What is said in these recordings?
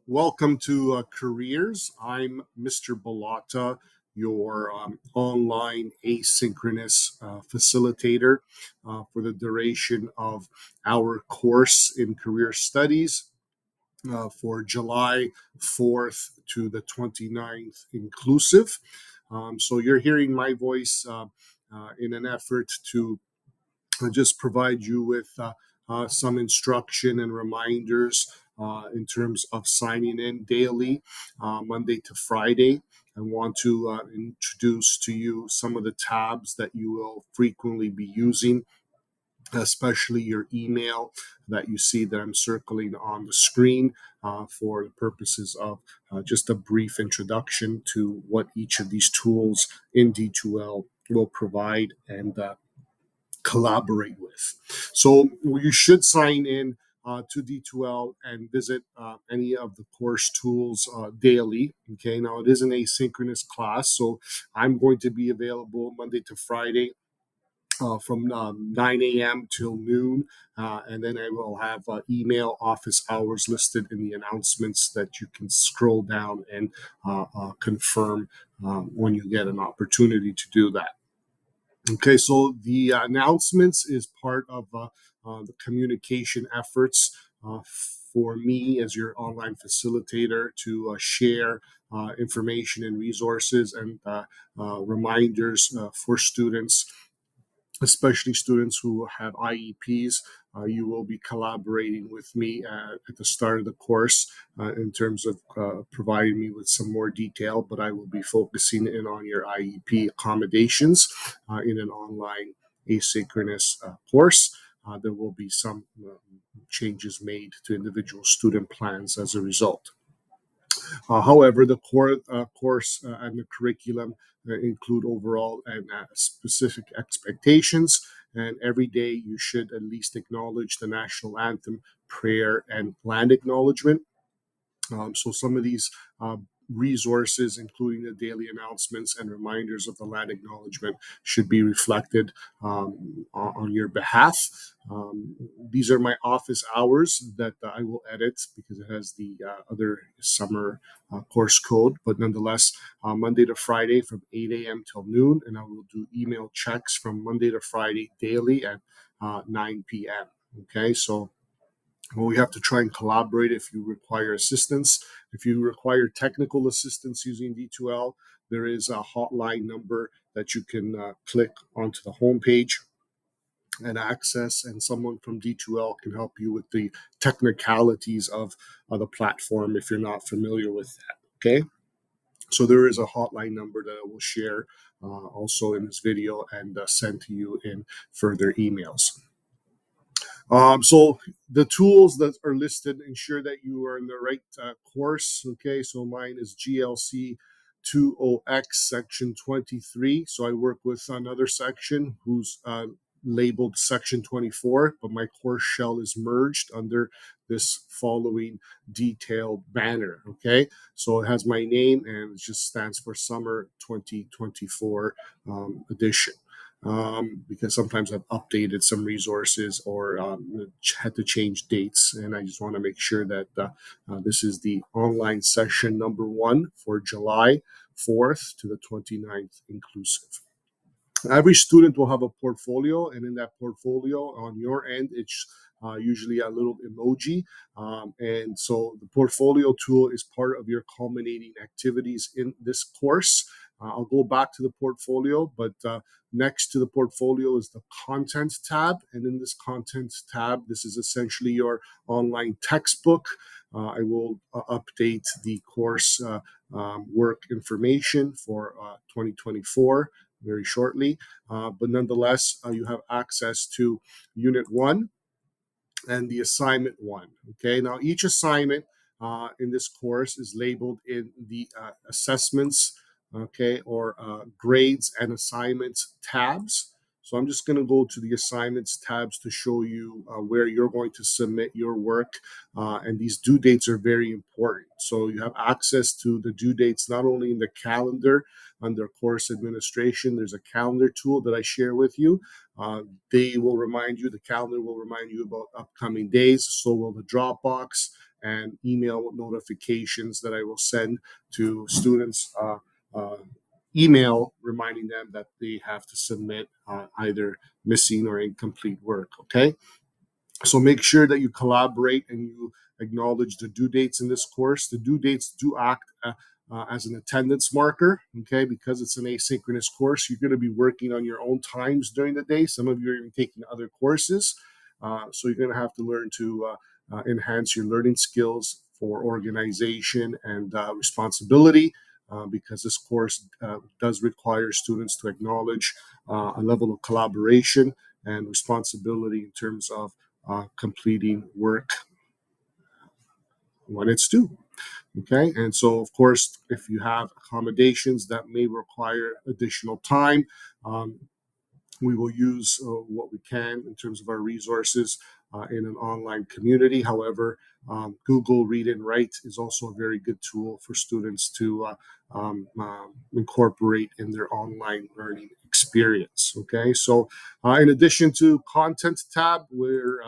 Welcome to Careers. I'm Mr. Balata, your online asynchronous facilitator for the duration of our course in career studies for July 4th to the 29th inclusive. So you're hearing my voice in an effort to just provide you with some instruction and reminders in terms of signing in daily, Monday to Friday. I want to introduce to you some of the tabs that you will frequently be using, especially your email that you see that I'm circling on the screen for the purposes of just a brief introduction to what each of these tools in D2L will provide and collaborate with. So you should sign in to D2L and visit any of the course tools daily. Okay, now it is an asynchronous class, so I'm going to be available Monday to Friday from 9 a.m. till noon. And then I will have email office hours listed in the announcements that you can scroll down and confirm when you get an opportunity to do that. Okay, so the announcements is part of the communication efforts for me as your online facilitator to share information and resources and reminders for students, especially students who have IEPs. You will be collaborating with me at the start of the course in terms of providing me with some more detail, but I will be focusing in on your IEP accommodations in an online asynchronous course. There will be some changes made to individual student plans as a result. However, the course and the curriculum include overall and specific expectations. And every day you should at least acknowledge the national anthem, prayer, and land acknowledgement. So some of these resources, including the daily announcements and reminders of the land acknowledgement, should be reflected on your behalf. These are my office hours that I will edit because it has the other summer course code. But nonetheless, Monday to Friday from 8 a.m. till noon, and I will do email checks from Monday to Friday daily at 9 p.m. Okay, so we have to try and collaborate if you require assistance. If you require technical assistance using D2L, there is a hotline number that you can click onto the homepage and access, and someone from D2L can help you with the technicalities of the platform if you're not familiar with that. Okay. So there is a hotline number that I will share also in this video and send to you in further emails. So the tools that are listed ensure that you are in the right course. Okay, so mine is GLC 20X section 23. So I work with another section who's labeled section 24, but my course shell is merged under this following detailed banner. Okay, so it has my name and it just stands for summer 2024 edition. Because sometimes I've updated some resources or had to change dates. And I just want to make sure that this is the online session number 1 for July 4th to the 29th inclusive. Every student will have a portfolio, and in that portfolio on your end, it's usually a little emoji. And so the portfolio tool is part of your culminating activities in this course. I'll go back to the portfolio, but next to the portfolio is the content tab. And in this content tab, this is essentially your online textbook. I will update the course work information for 2024 very shortly. But nonetheless, you have access to Unit 1 and the Assignment 1. Okay, now each assignment in this course is labeled in the assessments, okay, or grades and assignments tabs. So I'm just going to go to the assignments tabs to show you where you're going to submit your work. And these due dates are very important. So you have access to the due dates not only in the calendar under course administration. There's a calendar tool that I share with you. They will remind you, the calendar will remind you about upcoming days. So will the Dropbox and email notifications that I will send to students. Email reminding them that they have to submit either missing or incomplete work. Okay, so make sure that you collaborate and you acknowledge the due dates in this course. The due dates do act as an attendance marker, okay, because it's an asynchronous course. You're going to be working on your own times during the day. Some of you are even taking other courses. So you're going to have to learn to enhance your learning skills for organization and responsibility. Because this course does require students to acknowledge a level of collaboration and responsibility in terms of completing work when it's due. Okay, and so of course, if you have accommodations that may require additional time, um, we will use what we can in terms of our resources in an online community. However, Google Read and Write is also a very good tool for students to incorporate in their online learning experience. Okay, so in addition to content tab, where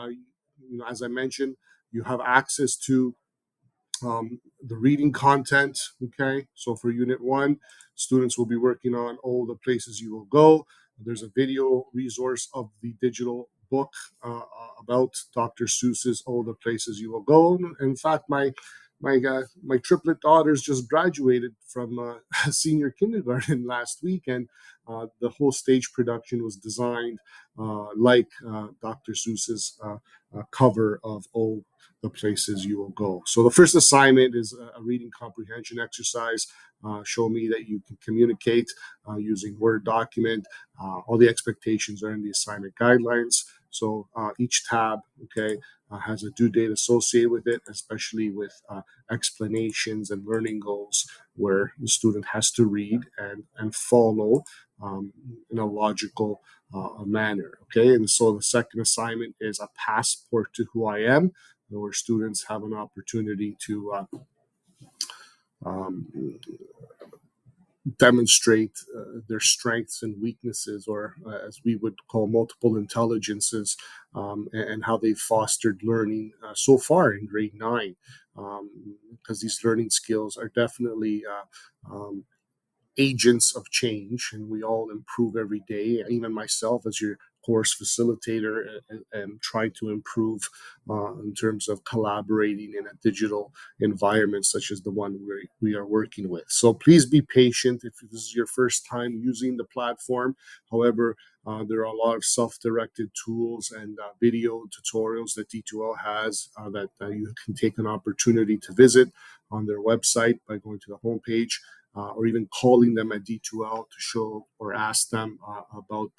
as I mentioned, you have access to the reading content. Okay, so for Unit 1, students will be working on all the places you will go. There's a video resource of the digital book about Dr. Seuss's All the Places You Will Go. In fact, my triplet daughters just graduated from senior kindergarten last week, and the whole stage production was designed like Dr. Seuss's cover of All the Places You Will Go. So the first assignment is a reading comprehension exercise. Show me that you can communicate using Word document. All the expectations are in the assignment guidelines. So each tab, okay, has a due date associated with it, especially with explanations and learning goals, where the student has to read and follow in a logical manner. Okay, and so the second assignment is a passport to who I am, where students have an opportunity to um, demonstrate their strengths and weaknesses, or as we would call multiple intelligences, and how they've fostered learning so far in grade 9. Because these learning skills are definitely agents of change, and we all improve every day. Even myself, as your course facilitator, and trying to improve in terms of collaborating in a digital environment such as the one we are working with. So please be patient if this is your first time using the platform. However, there are a lot of self-directed tools and video tutorials that D2L has that you can take an opportunity to visit on their website by going to the homepage, or even calling them at D2L to show or ask them about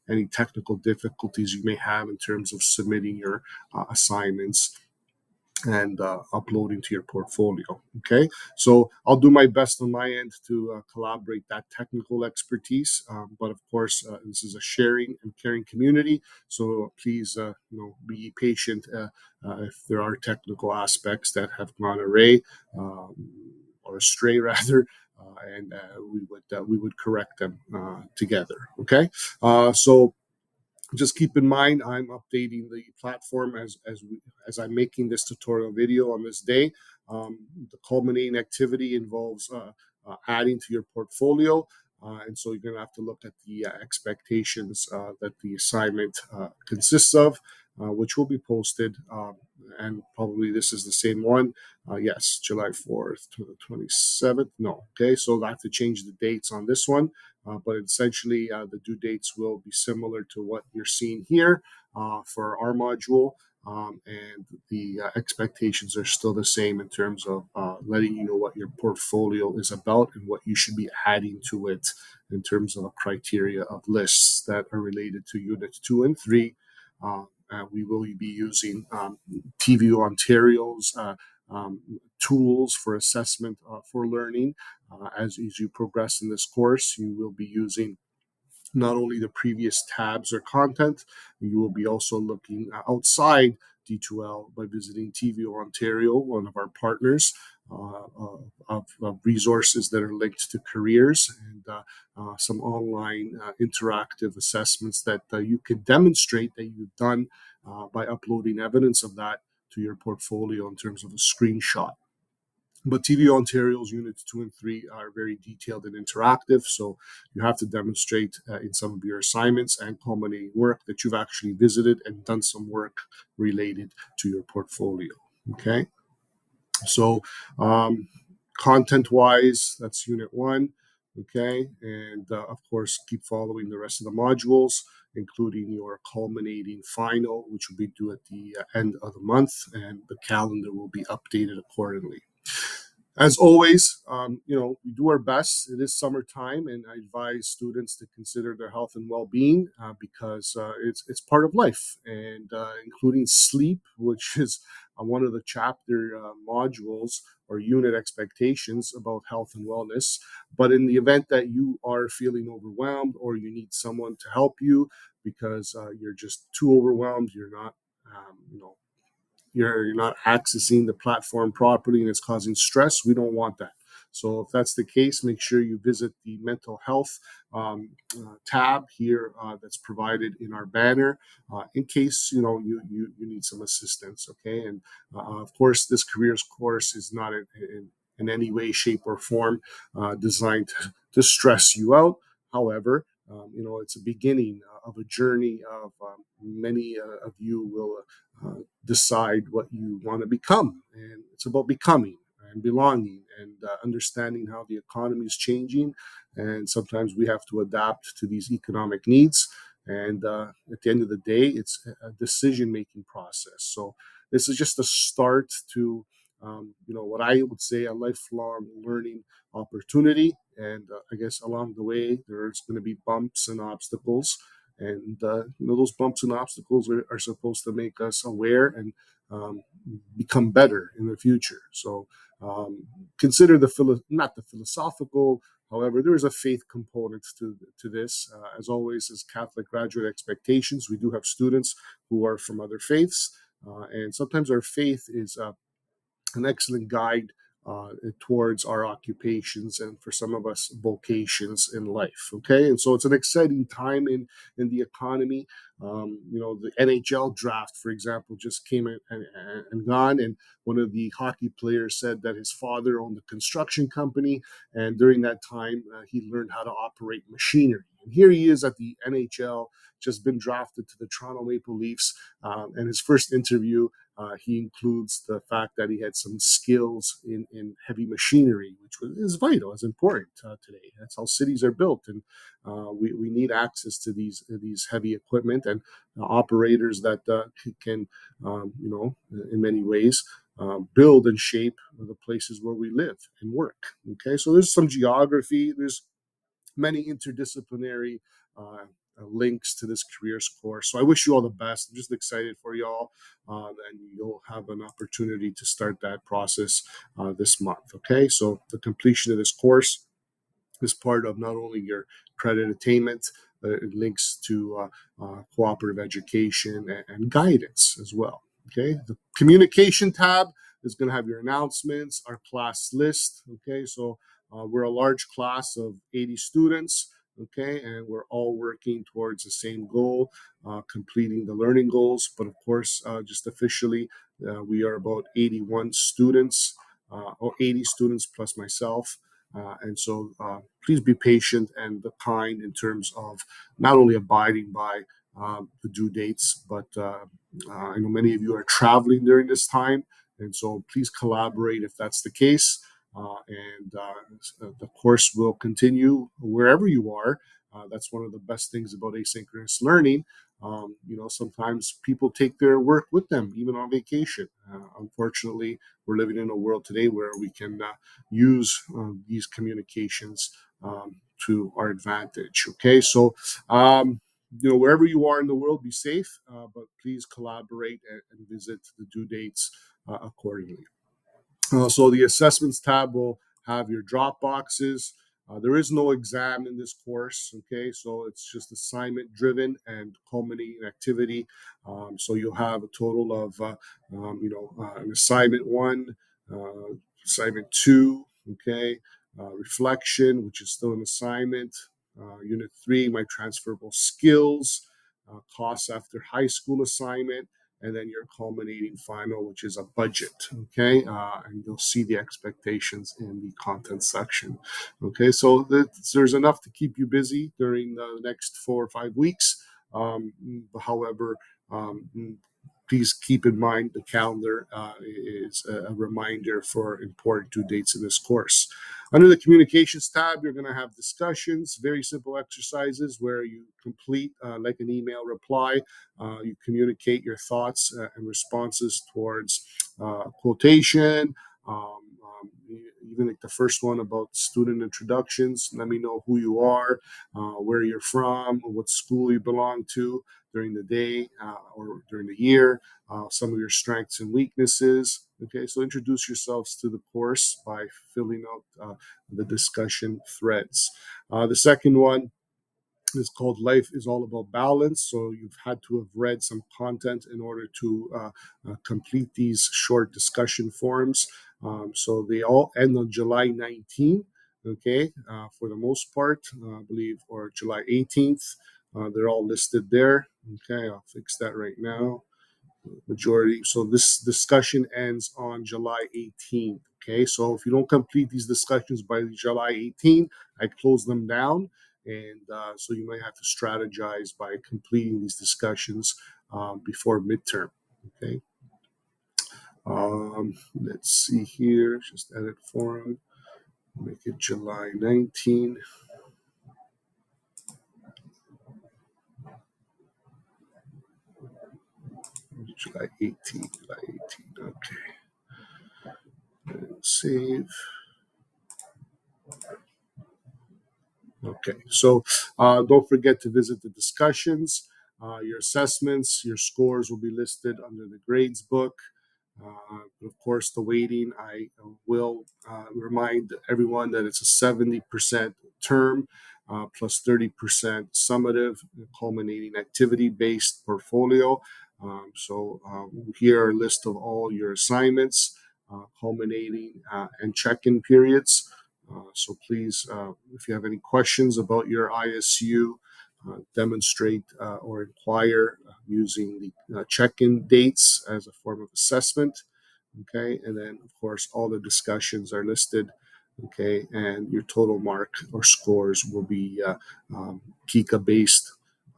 any technical difficulties you may have in terms of submitting your assignments and uploading to your portfolio. Okay, so I'll do my best on my end to collaborate that technical expertise, but of course this is a sharing and caring community, so please be patient if there are technical aspects that have gone array, or astray rather, and we would correct them together. Okay, so just keep in mind, I'm updating the platform as I'm making this tutorial video on this day. The culminating activity involves adding to your portfolio, and so you're going to have to look at the expectations that the assignment consists of, which will be posted, and probably this is the same one. Yes, July 4th to the 27th. No, okay, so I have to change the dates on this one. But essentially, the due dates will be similar to what you're seeing here for our module, and the expectations are still the same in terms of letting you know what your portfolio is about and what you should be adding to it in terms of a criteria of lists that are related to Units 2 and 3. We will be using TVO Ontario's tools for assessment for learning. As you progress in this course, you will be using not only the previous tabs or content, you will be also looking outside D2L by visiting TVO Ontario, one of our partners, of resources that are linked to careers, and some online interactive assessments that you can demonstrate that you've done by uploading evidence of that to your portfolio in terms of a screenshot. But TV Ontario's Units 2 and 3 are very detailed and interactive, so you have to demonstrate in some of your assignments and culminating work that you've actually visited and done some work related to your portfolio. Okay, so content wise, that's Unit 1. Okay, and of course, keep following the rest of the modules, including your culminating final, which will be due at the end of the month, and the calendar will be updated accordingly. As always, we do our best. It is summertime, and I advise students to consider their health and well-being because it's part of life, and including sleep, which is one of the chapter modules or unit expectations about health and wellness. But in the event that you are feeling overwhelmed or you need someone to help you because you're just too overwhelmed, you're not, you're not accessing the platform properly and it's causing stress. We don't want that. So if that's the case, make sure you visit the mental health tab here that's provided in our banner in case you need some assistance. Okay, and of course, this careers course is not in any way, shape, or form designed to stress you out. However, it's a beginning of a journey of many of you will decide what you want to become. And it's about becoming and belonging and understanding how the economy is changing. And sometimes we have to adapt to these economic needs. And at the end of the day, it's a decision making process. So this is just a start to, what I would say a lifelong learning opportunity. And I guess along the way, there's going to be bumps and obstacles, and those bumps and obstacles are supposed to make us aware and um, become better in the future. So consider not the philosophical. However, there is a faith component to this. As always, as Catholic graduate expectations, we do have students who are from other faiths, and sometimes our faith is an excellent guide towards our occupations and for some of us vocations in life. Okay, and so it's an exciting time in the economy. The NHL draft, for example, just came and gone, and one of the hockey players said that his father owned a construction company, and during that time he learned how to operate machinery. And here he is at the NHL, just been drafted to the Toronto Maple Leafs, and his first interview he includes the fact that he had some skills in heavy machinery, which is vital, is important today. That's how cities are built, and we need access to these heavy equipment and operators that can, in many ways, build and shape the places where we live and work. Okay, so there's some geography. There's many interdisciplinary links to this careers course. So I wish you all the best. I'm just excited for y'all, and you'll have an opportunity to start that process this month. Okay, so the completion of this course is part of not only your credit attainment, it links to cooperative education and guidance as well. Okay, the communication tab is going to have your announcements, our class list. Okay, so we're a large class of 80 students. Okay, and we're all working towards the same goal, completing the learning goals. But of course, just officially, we are about 81 students, or 80 students plus myself. And so please be patient and kind in terms of not only abiding by the due dates, but I know many of you are traveling during this time. And so please collaborate if that's the case. And the course will continue wherever you are. That's one of the best things about asynchronous learning. Sometimes people take their work with them, even on vacation. Unfortunately, we're living in a world today where we can use these communications to our advantage. Okay, so wherever you are in the world, be safe, but please collaborate and visit the due dates accordingly. So the assessments tab will have your drop boxes. There is no exam in this course, okay? So it's just assignment driven and culminating activity. So you'll have a total of, an assignment 1, assignment 2, okay? Reflection, which is still an assignment. Unit 3, my transferable skills, costs after high school assignment, and then your culminating final, which is a budget. Okay, and you'll see the expectations in the content section. Okay, so there's enough to keep you busy during the next 4 or 5 weeks. However, um, please keep in mind the calendar is a reminder for important due dates in this course. Under the communications tab, you're going to have discussions, very simple exercises where you complete like an email reply. You communicate your thoughts and responses towards quotation. Even like the first one about student introductions. Let me know who you are, where you're from, what school you belong to during the day or during the year, some of your strengths and weaknesses. Okay, so introduce yourselves to the course by filling out the discussion threads. The second one is called Life is All About Balance. So you've had to have read some content in order to complete these short discussion forums. So they all end on July 19th, okay, for the most part, I believe, or July 18th. They're all listed there. Okay, I'll fix that right now. Majority. So this discussion ends on July 18th. Okay, so if you don't complete these discussions by July 18th, I close them down. And so you might have to strategize by completing these discussions before midterm. Okay, let's see here. Just edit forum. Make it July 19. July 18. July 18. Okay. Save. Okay, so don't forget to visit the discussions. Your assessments, your scores will be listed under the grades book. Of course, the weighting, I will remind everyone that it's a 70% term plus 30% summative, culminating activity based portfolio. Here are a list of all your assignments, culminating and check in periods. So please, if you have any questions about your ISU, demonstrate or inquire using the check-in dates as a form of assessment. Okay, and then of course all the discussions are listed. Okay, and your total mark or scores will be Kika based.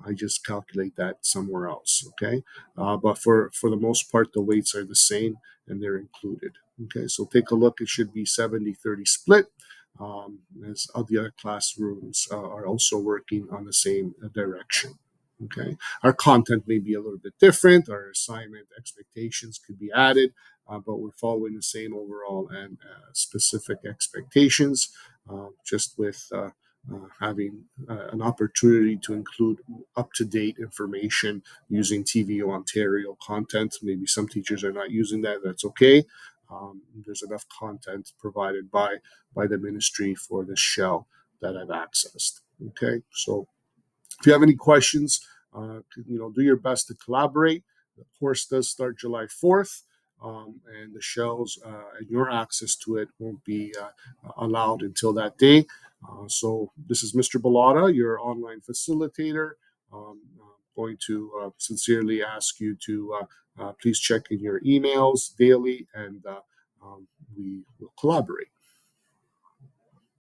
I just calculate that somewhere else. Okay, but for the most part, the weights are the same and they're included. Okay, so take a look. It should be 70-30 split. As the other classrooms are also working on the same direction. Okay, our content may be a little bit different. Our assignment expectations could be added, but we're following the same overall and specific expectations, just with having an opportunity to include up-to-date information using TVO Ontario content. Maybe some teachers are not using that. That's okay. There's enough content provided by the ministry for this shell that I've accessed. Okay, so if you have any questions, do your best to collaborate. The course does start July 4th, and the shells and your access to it won't be allowed until that day. So this is Mr. Bellotta, your online facilitator. Going to sincerely ask you to please check in your emails daily, and we will collaborate.